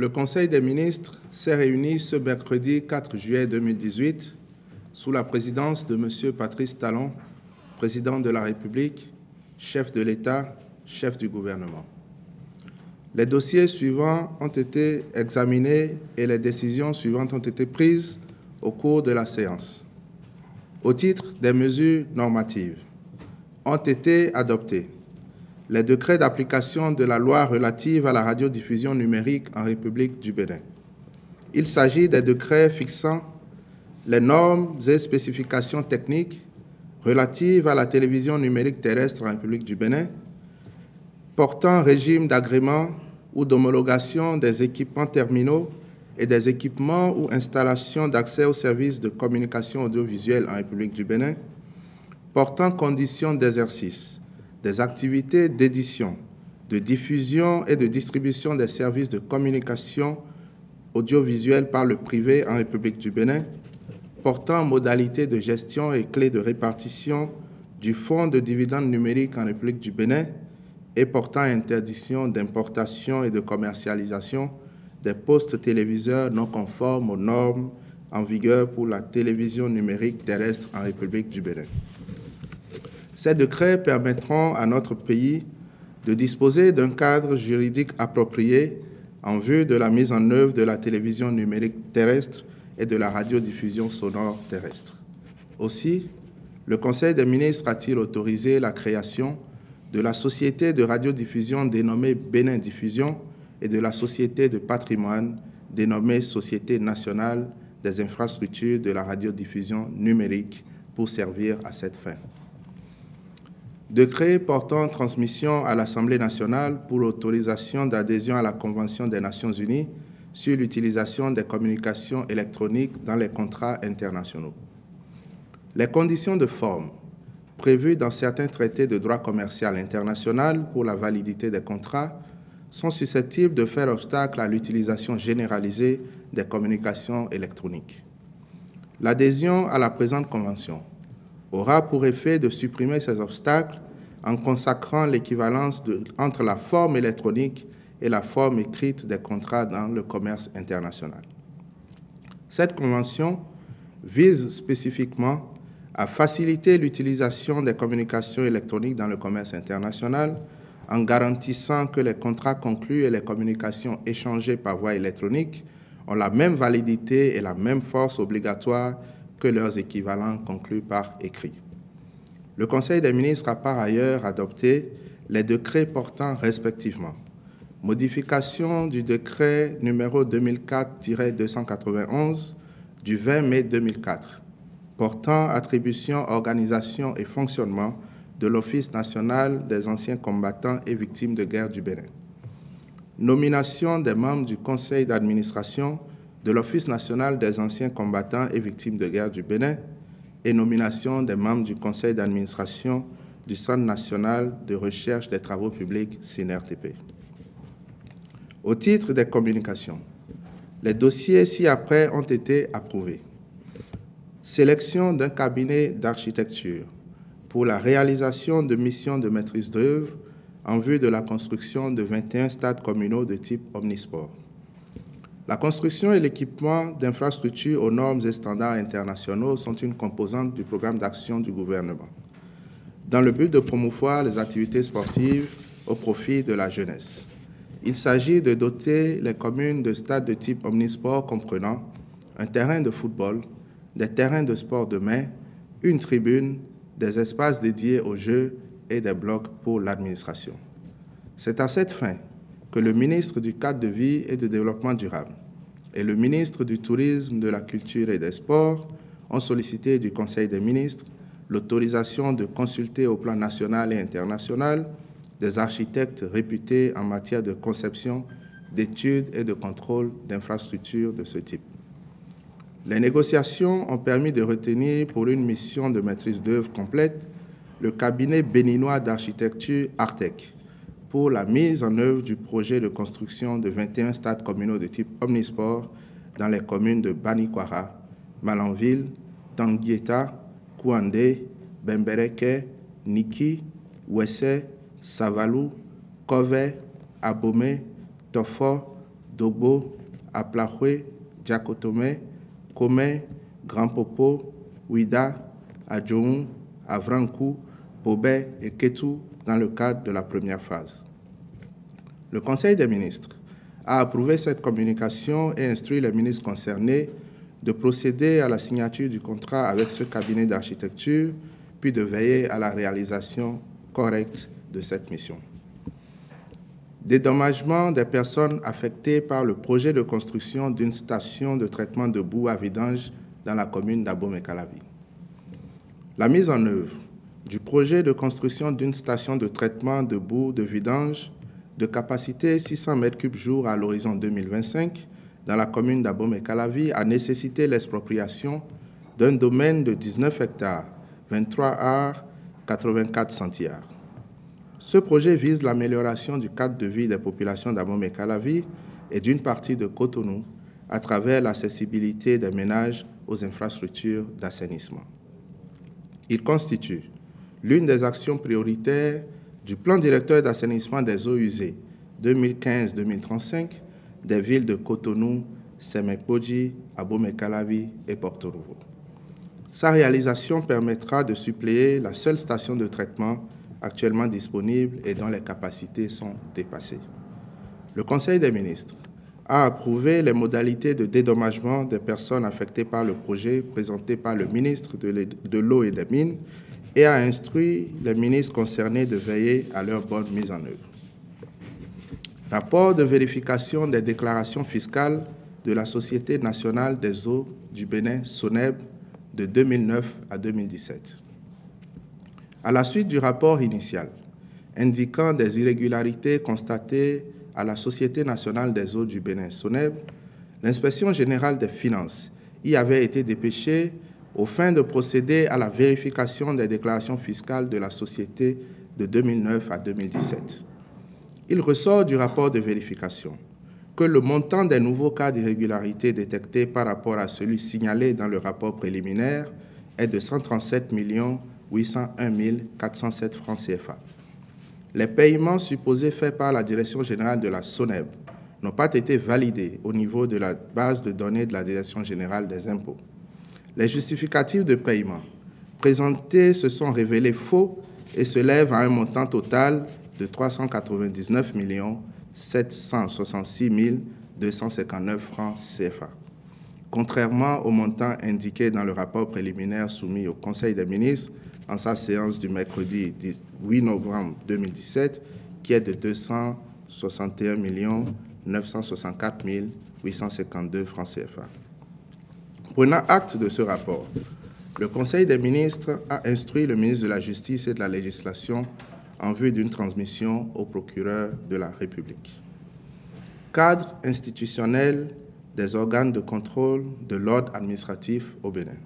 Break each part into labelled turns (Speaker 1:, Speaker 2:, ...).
Speaker 1: Le Conseil des ministres s'est réuni ce mercredi 4 juillet 2018 sous la présidence de M. Patrice Talon, président de la République, chef de l'État, chef du gouvernement. Les dossiers suivants ont été examinés et les décisions suivantes ont été prises au cours de la séance. Au titre des mesures normatives, ont été adoptés les décrets d'application de la loi relative à la radiodiffusion numérique en République du Bénin. Il s'agit des décrets fixant les normes et spécifications techniques relatives à la télévision numérique terrestre en République du Bénin, portant régime d'agrément ou d'homologation des équipements terminaux et des équipements ou installations d'accès aux services de communication audiovisuelle en République du Bénin, portant conditions d'exercice des activités d'édition, de diffusion et de distribution des services de communication audiovisuelle par le privé en République du Bénin, portant modalités de gestion et clés de répartition du fonds de dividendes numériques en République du Bénin et portant interdiction d'importation et de commercialisation des postes téléviseurs non conformes aux normes en vigueur pour la télévision numérique terrestre en République du Bénin. Ces décrets permettront à notre pays de disposer d'un cadre juridique approprié en vue de la mise en œuvre de la télévision numérique terrestre et de la radiodiffusion sonore terrestre. Aussi, le Conseil des ministres a-t-il autorisé la création de la société de radiodiffusion dénommée Bénin Diffusion et de la société de patrimoine dénommée Société nationale des infrastructures de la radiodiffusion numérique pour servir à cette fin. Décret portant transmission à l'Assemblée nationale pour l'autorisation d'adhésion à la Convention des Nations unies sur l'utilisation des communications électroniques dans les contrats internationaux. Les conditions de forme prévues dans certains traités de droit commercial international pour la validité des contrats sont susceptibles de faire obstacle à l'utilisation généralisée des communications électroniques. L'adhésion à la présente convention aura pour effet de supprimer ces obstacles en consacrant l'équivalence entre la forme électronique et la forme écrite des contrats dans le commerce international. Cette convention vise spécifiquement à faciliter l'utilisation des communications électroniques dans le commerce international en garantissant que les contrats conclus et les communications échangées par voie électronique ont la même validité et la même force obligatoire que leurs équivalents conclus par écrit. Le Conseil des ministres a par ailleurs adopté les décrets portant respectivement modification du décret numéro 2004-291 du 20 mai 2004 portant attribution, organisation et fonctionnement de l'Office national des anciens combattants et victimes de guerre du Bénin. Nomination des membres du Conseil d'administration de l'Office national des anciens combattants et victimes de guerre du Bénin et nomination des membres du Conseil d'administration du Centre national de recherche des travaux publics, CNRTP. Au titre des communications, les dossiers ci-après ont été approuvés. Sélection d'un cabinet d'architecture pour la réalisation de missions de maîtrise d'œuvre en vue de la construction de 21 stades communaux de type omnisport. La construction et l'équipement d'infrastructures aux normes et standards internationaux sont une composante du programme d'action du gouvernement, dans le but de promouvoir les activités sportives au profit de la jeunesse. Il s'agit de doter les communes de stades de type omnisport comprenant un terrain de football, des terrains de sport de main, une tribune, des espaces dédiés aux jeux et des blocs pour l'administration. C'est à cette fin que le ministre du Cadre de vie et du Développement durable et le ministre du Tourisme, de la Culture et des Sports ont sollicité du Conseil des ministres l'autorisation de consulter au plan national et international des architectes réputés en matière de conception, d'études et de contrôle d'infrastructures de ce type. Les négociations ont permis de retenir pour une mission de maîtrise d'œuvre complète le cabinet béninois d'architecture Artec pour la mise en œuvre du projet de construction de 21 stades communaux de type omnisport dans les communes de Banikwara, Malanville, Tanguieta, Kouandé, Bembereke, Niki, Wessé, Savalou, Kové, Abomey, Tofo, Dogbo, Aplahwe, Djakotome, Kome, Grand Popo, Ouida, Adjoun, Avrankou, Bobet et Ketou dans le cadre de la première phase. Le Conseil des ministres a approuvé cette communication et instruit les ministres concernés de procéder à la signature du contrat avec ce cabinet d'architecture, puis de veiller à la réalisation correcte de cette mission. Dédommagement des personnes affectées par le projet de construction d'une station de traitement de boue à vidange dans la commune d'Abomey-Calavi. La mise en œuvre du projet de construction d'une station de traitement de boue de vidange de capacité 600 m3 jour à l'horizon 2025 dans la commune d'Abomey-Calavi a nécessité l'expropriation d'un domaine de 19 hectares, 23 arts, 84 centiares. Ce projet vise l'amélioration du cadre de vie des populations d'Abomey-Calavi et d'une partie de Cotonou à travers l'accessibilité des ménages aux infrastructures d'assainissement. Il constitue l'une des actions prioritaires du plan directeur d'assainissement des eaux usées 2015-2035 des villes de Cotonou, Semek-Bodji, Abomey-Calavi et Porto Novo. Sa réalisation permettra de suppléer la seule station de traitement actuellement disponible et dont les capacités sont dépassées. Le Conseil des ministres a approuvé les modalités de dédommagement des personnes affectées par le projet présenté par le ministre de l'Eau et des Mines et a instruit les ministres concernés de veiller à leur bonne mise en œuvre. Rapport de vérification des déclarations fiscales de la Société nationale des eaux du Bénin, SONEB, de 2009 à 2017. À la suite du rapport initial indiquant des irrégularités constatées à la Société nationale des eaux du Bénin, SONEB, l'inspection générale des finances y avait été dépêchée aux fins de procéder à la vérification des déclarations fiscales de la société de 2009 à 2017. Il ressort du rapport de vérification que le montant des nouveaux cas d'irrégularité détectés par rapport à celui signalé dans le rapport préliminaire est de 137 801 407 francs CFA. Les paiements supposés faits par la Direction générale de la SONEB n'ont pas été validés au niveau de la base de données de la Direction générale des impôts. Les justificatifs de paiement présentés se sont révélés faux et se lèvent à un montant total de 399 766 259 francs CFA. Contrairement au montant indiqué dans le rapport préliminaire soumis au Conseil des ministres en sa séance du mercredi 8 novembre 2017, qui est de 261 964 852 francs CFA. Prenant acte de ce rapport, le Conseil des ministres a instruit le ministre de la Justice et de la Législation en vue d'une transmission au procureur de la République. Cadre institutionnel des organes de contrôle de l'ordre administratif au Bénin.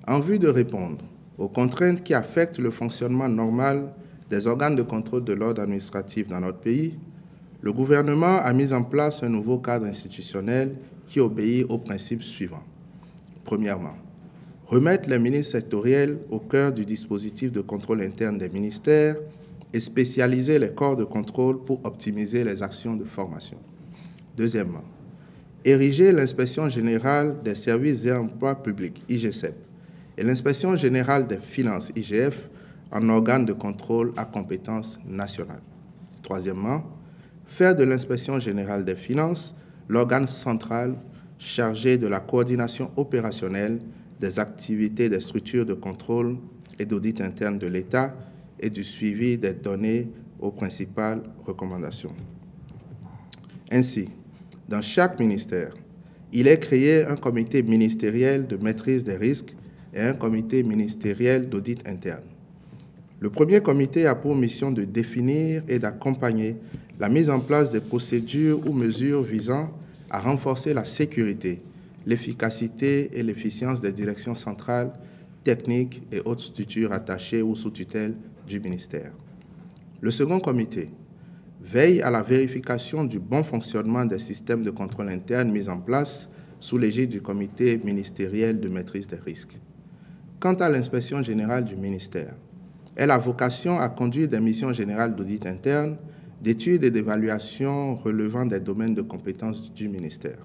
Speaker 1: En vue de répondre aux contraintes qui affectent le fonctionnement normal des organes de contrôle de l'ordre administratif dans notre pays, le gouvernement a mis en place un nouveau cadre institutionnel qui obéit aux principes suivants. Premièrement, remettre les ministres sectoriels au cœur du dispositif de contrôle interne des ministères et spécialiser les corps de contrôle pour optimiser les actions de formation. Deuxièmement, ériger l'inspection générale des services et emplois publics, IGCEP, et l'inspection générale des finances, IGF, en organe de contrôle à compétence nationale. Troisièmement, faire de l'inspection générale des finances l'organe central chargé de la coordination opérationnelle des activités des structures de contrôle et d'audit interne de l'État et du suivi des données aux principales recommandations. Ainsi, dans chaque ministère, il est créé un comité ministériel de maîtrise des risques et un comité ministériel d'audit interne. Le premier comité a pour mission de définir et d'accompagner la mise en place des procédures ou mesures visant à renforcer la sécurité, l'efficacité et l'efficience des directions centrales, techniques et autres structures attachées ou sous tutelle du ministère. Le second comité veille à la vérification du bon fonctionnement des systèmes de contrôle interne mis en place sous l'égide du comité ministériel de maîtrise des risques. Quant à l'inspection générale du ministère, elle a vocation à conduire des missions générales d'audit interne, d'études et d'évaluations relevant des domaines de compétences du ministère.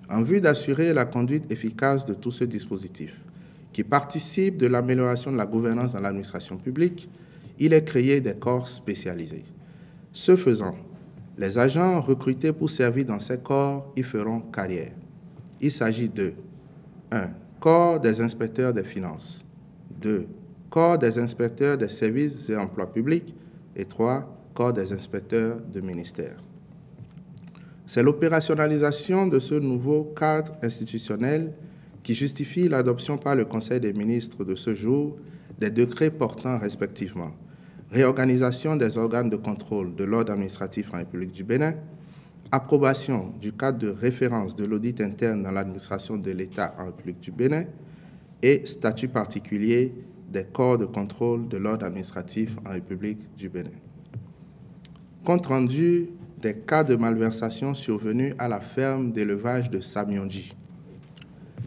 Speaker 1: En vue d'assurer la conduite efficace de tout ce dispositif, qui participe de l'amélioration de la gouvernance dans l'administration publique, il est créé des corps spécialisés. Ce faisant, les agents recrutés pour servir dans ces corps y feront carrière. Il s'agit de 1. Corps des inspecteurs des finances. 2. Corps des inspecteurs des services et emplois publics. Et 3. Corps des inspecteurs de ministère. C'est l'opérationnalisation de ce nouveau cadre institutionnel qui justifie l'adoption par le Conseil des ministres de ce jour des décrets portant respectivement réorganisation des organes de contrôle de l'ordre administratif en République du Bénin, approbation du cadre de référence de l'audit interne dans l'administration de l'État en République du Bénin et statut particulier des corps de contrôle de l'ordre administratif en République du Bénin. Compte rendu des cas de malversation survenus à la ferme d'élevage de Samyonji.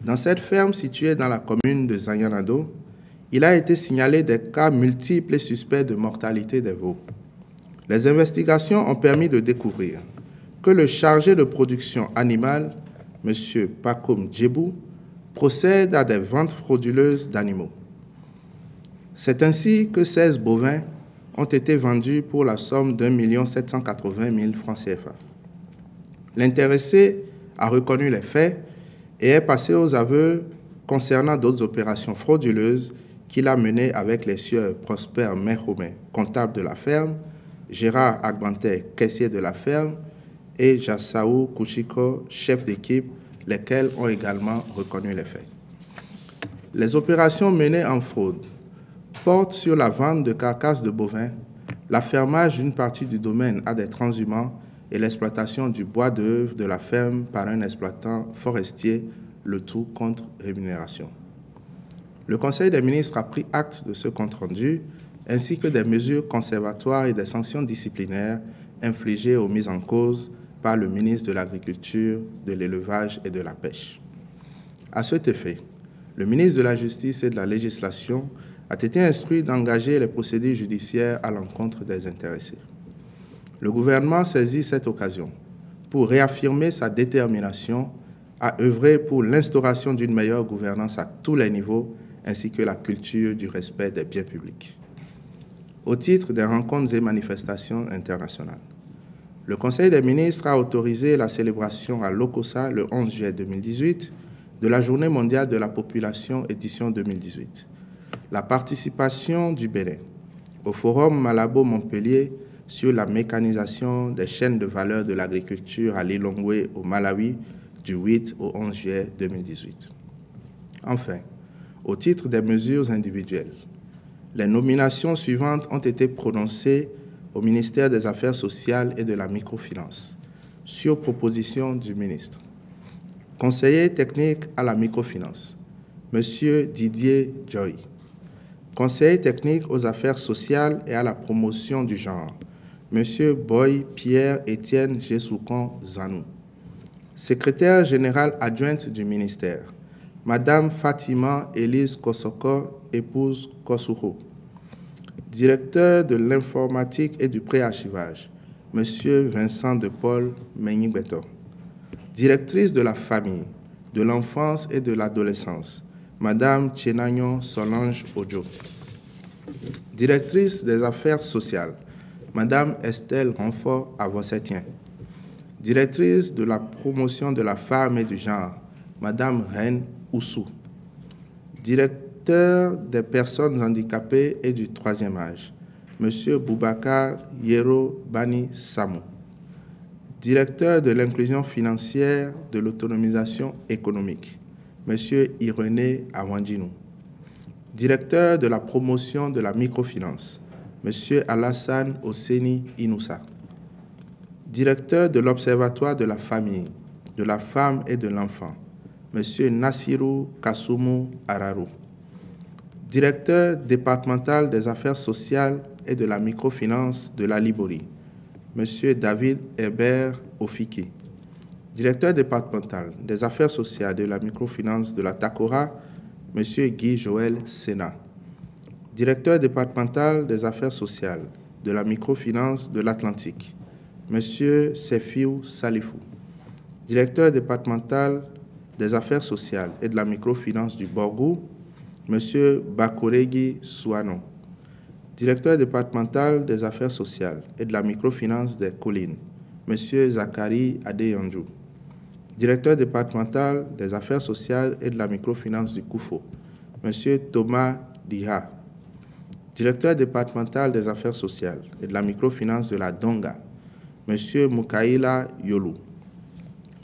Speaker 1: Dans cette ferme située dans la commune de Zanyanado, il a été signalé des cas multiples et suspects de mortalité des veaux. Les investigations ont permis de découvrir que le chargé de production animale, M. Pakoum Djebou, procède à des ventes frauduleuses d'animaux. C'est ainsi que 16 bovins ont été vendus pour la somme d'1 780 000 francs CFA. L'intéressé a reconnu les faits et est passé aux aveux concernant d'autres opérations frauduleuses qu'il a menées avec les sieurs Prosper Mehomé, comptable de la ferme, Gérard Agbanté, caissier de la ferme, et Jassaou Kouchiko, chef d'équipe, lesquels ont également reconnu les faits. Les opérations menées en fraude portent sur la vente de carcasses de bovins, l'affermage d'une partie du domaine à des transhumants et l'exploitation du bois d'œuvre de la ferme par un exploitant forestier, le tout contre rémunération. Le Conseil des ministres a pris acte de ce compte-rendu, ainsi que des mesures conservatoires et des sanctions disciplinaires infligées aux mises en cause par le ministre de l'Agriculture, de l'Élevage et de la Pêche. À cet effet, le ministre de la Justice et de la Législation a été instruit d'engager les procédures judiciaires à l'encontre des intéressés. Le gouvernement saisit cette occasion pour réaffirmer sa détermination à œuvrer pour l'instauration d'une meilleure gouvernance à tous les niveaux, ainsi que la culture du respect des biens publics. Au titre des rencontres et manifestations internationales, le Conseil des ministres a autorisé la célébration à Lokossa le 11 juillet 2018 de la Journée mondiale de la population édition 2018. La participation du Bénin au Forum Malabo-Montpellier sur la mécanisation des chaînes de valeur de l'agriculture à Lilongwe au Malawi du 8 au 11 juillet 2018. Enfin, au titre des mesures individuelles, les nominations suivantes ont été prononcées au ministère des Affaires sociales et de la microfinance, sur proposition du ministre. Conseiller technique à la microfinance, M. Didier Joy. Conseiller technique aux affaires sociales et à la promotion du genre, M. Boy Pierre-Étienne Jessoukon Zanou. Secrétaire générale adjointe du ministère, Madame Fatima Elise Kosoko, épouse Kosouro. Directeur de l'informatique et du préarchivage, M. Vincent de Paul Menyigbeto. Directrice de la famille, de l'enfance et de l'adolescence, Madame Tchénagnon Solange Ojo. Directrice des affaires sociales, Madame Estelle Renfort Avossetien. Directrice de la promotion de la femme et du genre, Madame Reine Oussou. Directeur des personnes handicapées et du troisième âge, M. Boubacar Yero Bani Samou. Directeur de l'inclusion financière de l'autonomisation économique, M. Irené Awandjinou. Directeur de la promotion de la microfinance, M. Alassane Osseni Inoussa. Directeur de l'Observatoire de la famille, de la femme et de l'enfant, M. Nassirou Kassoumou Ararou. Directeur départemental des affaires sociales et de la microfinance de la Liborie, M. David Hébert Ofiki. Directeur départemental des affaires sociales et de la microfinance de la Takora, M. Guy Joël Sénat. Directeur départemental des affaires sociales, de la microfinance de l'Atlantique, M. Sefiou Salifou. Directeur départemental des affaires sociales et de la microfinance du Borgou, M. Bakoregi Souano. Directeur départemental des affaires sociales et de la microfinance des collines, M. Zakari Adeyandjou. Directeur départemental des affaires sociales et de la microfinance du Koufo, M. Thomas Diha. Directeur départemental des affaires sociales et de la microfinance de la Donga, M. Moukaïla Yolou.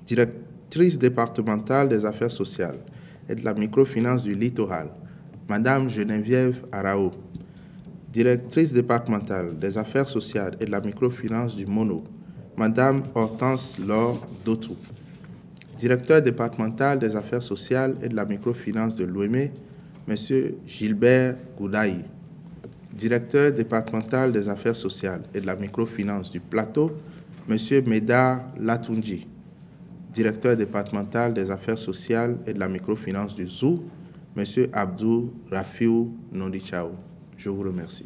Speaker 1: Directrice départementale des affaires sociales et de la microfinance du littoral, Mme Geneviève Arao. Directrice départementale des affaires sociales et de la microfinance du Mono, Mme Hortense Laure Dotou. Directeur départemental des affaires sociales et de la microfinance de l'Ouémé, M. Gilbert Goudaï. Directeur départemental des affaires sociales et de la microfinance du Plateau, M. Médard Latunji. Directeur départemental des affaires sociales et de la microfinance du Zou, M. Abdou Rafiou Nondichao. Je vous remercie.